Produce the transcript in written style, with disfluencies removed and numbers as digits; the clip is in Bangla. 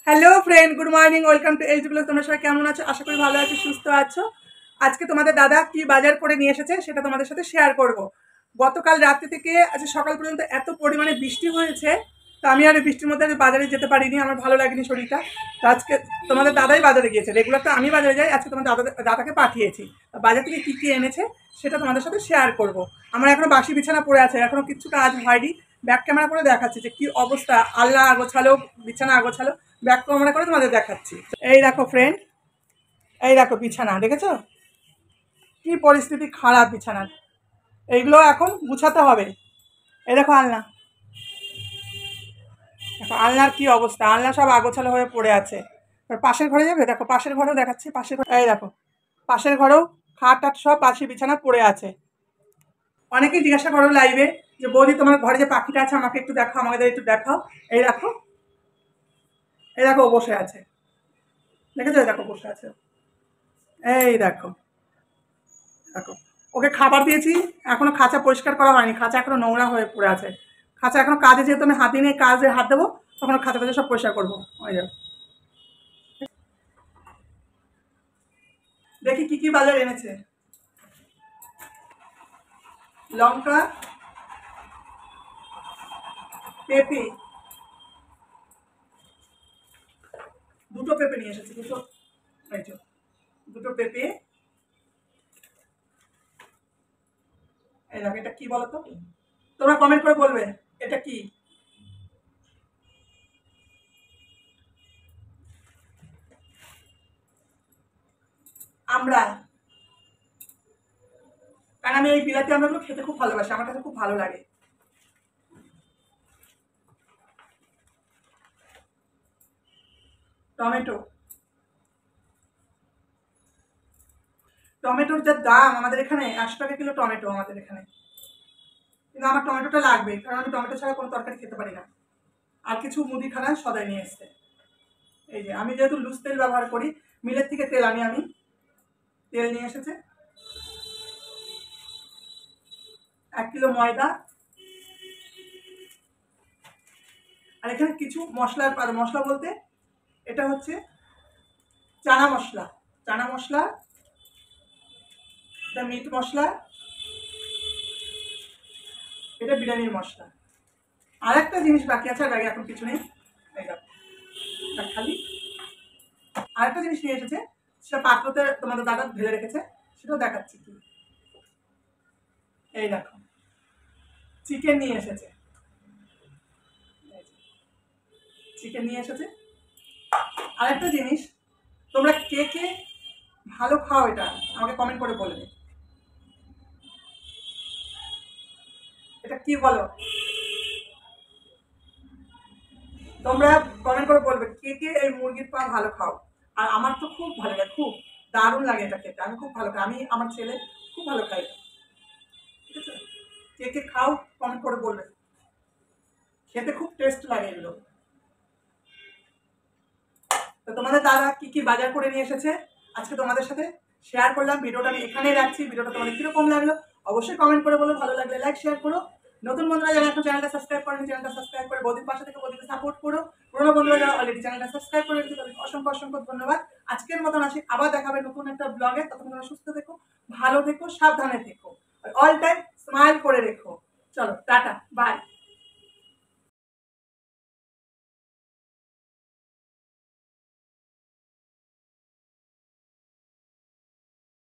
Hello friend, good morning, welcome to H blog. তোমরা সবাই কেমন আছো? আশা করি ভালো আছো, সুস্থ আছো। আজকে তোমাদের দাদা কি বাজার করে নিয়ে এসেছে সেটা তোমাদের সাথে শেয়ার করব। গতকাল রাত্রি থেকে আজকে সকাল পর্যন্ত এত পরিমাণে বৃষ্টি হয়েছে, তো আমি আর এই বৃষ্টির মধ্যে বাজারে যেতে পারিনি, আমার ভালো লাগেনি শরীরটা। তো আজকে তোমাদের দাদাই বাজারে গিয়েছে, রেগুলার তো আমি বাজারে যাই, আজকে তোমাদের দাদাকে পাঠিয়েছি। বাজার থেকে কী কী এনেছে সেটা তোমাদের সাথে শেয়ার করব। আমার এখনো বাসি বিছানা পড়ে আছে, এখনো কিছু কাজ হয়নি। ব্যাক ক্যামেরা করে দেখাচ্ছি যে কি অবস্থা, আল্লাহ আগোছালো, বিছানা আগোছালো। ব্যাক ক্যামেরা করে তোমাদের দেখাচ্ছি। এই দেখো ফ্রেন্ড, এই দেখো বিছানা, দেখেছো কি পরিস্থিতি খারাপ বিছানার। এইগুলো এখন গুছাতে হবে। এই দেখো আলনা, দেখো আলনার কি অবস্থা, আলনা সব আগোছালো হয়ে পড়ে আছে। এবার পাশের ঘরে যাবে, দেখো পাশের ঘরেও দেখাচ্ছি। পাশের ঘরে এই দেখো, পাশের ঘরেও খাট টাট সব পাশে বিছানা পড়ে আছে। অনেকেই জিজ্ঞাসা করো লাইভে যে বৌদি তোমার ঘরে যে পাখিটা আছে আমাকে একটু দেখাও, আমাদের একটু দেখাও। এই দেখো, এই দেখো ও বসে আছে, দেখেছো? এই দেখো বসে আছে, এই দেখো, দেখো ওকে খাবার দিয়েছি, এখনো খাঁচা পরিষ্কার করা হয়নি, খাঁচা এখনো নোংরা হয়ে পড়ে আছে। খাঁচা এখনো কাজে, যেহেতু আমি হাতে নিয়ে কাজে হাত দেবো, তখন খাঁচা টাচা সব পরিষ্কার করবো। ওই যাও, দেখি কি কি বাজার এনেছে। লঙ্কা, পেঁপে, দুটো পেঁপে নিয়ে এসেছে, দুটো, এই যে দুটো পেঁপে। এই দেখো, এটা কি বলো তো, তোমরা কমেন্ট করে বলবে এটা কি। আমরা, কারণ আমি এই বিলাতি আমড়াগুলো খেতে খুব ভালোবাসি, আমার কাছে খুব ভালো লাগে। টমেটো, টমেটোর যা দাম আমাদের এখানে, 80 টাকা কিলো টমেটো আমাদের এখানে। কিন্তু আমার টমেটোটা লাগবে, কারণ আমি টমেটো ছাড়া কোনো তরকারি খেতে পারি না। আর কিছু মুদিখানা সদাই নিয়ে এসছে। এই যে আমি যেহেতু লুজ তেল ব্যবহার করি, মিলের থেকে তেল আনি আমি, তেল নিয়ে এসেছে। 1 কিলো ময়দা। আর এখানে কিছু মশলার মশলা বলতে এটা হচ্ছে চানা মশলা, চানা মশলা, এটা মিট মশলা, এটা বিরিয়ানির মশলা। আর একটা জিনিস বাকি আছে, আর ব্যাগে এখন কিছু নেই, খালি আরেকটা জিনিস নিয়ে এসেছে, সেটা পাত্রতে তোমাদের দাদা ঢেলে রেখেছে, সেটাও দেখাচ্ছি কি। এই দেখো, চিকেন নিয়ে এসেছে, চিকেন নিয়ে এসেছে। আরেকটা জিনিস, তোমরা কে কে ভালো খাও এটা আমাকে কমেন্ট করে বলবে। এটা কি বলো, তোমরা কমেন্ট করে বলবে কে কে এই মুরগির পা ভালো খাও। আর আমার তো খুব ভালো লাগে, খুব দারুণ লাগে এটা খেতে, আমি খুব ভালো খাই, আমি আমার ছেলে খুব ভালো খাই। ঠিক আছে, কে কে খাও কমেন্ট করে বলবে, খেতে খুব টেস্ট লাগে এগুলো। তো তোমাদের দাদা কি কি বাজার করে নিয়ে এসেছে আজকে তোমাদের সাথে শেয়ার করলাম। ভিডিওটা আমি এখানেই রাখছি। ভিডিওটা তোমাদের কিরকম লাগলো অবশ্যই কমেন্ট করে বলো, ভালো লাগলে লাইক শেয়ার করো। নতুন বন্ধুরা যারা এখন চ্যানেলটা সাবস্ক্রাইব করেনি, চ্যানেলটা সাবস্ক্রাইব করে বৌদির পাশে থেকে বৌদিকে সাপোর্ট করো। পুরোনো বন্ধুরা যারা অলরেডি চ্যানেলটা সাবস্ক্রাইব করে রেখেছে তাদেরকে অসংখ্য অসংখ্য ধন্যবাদ। আজকের মতন আসি, আবার দেখাবে নতুন একটা ব্লগে। ততক্ষণ তোমরা সুস্থ থেকো, ভালো থেকো, সাবধানে থেকো, অল টাইম স্মাইল করে রেখো। চলো টাটা, বাই।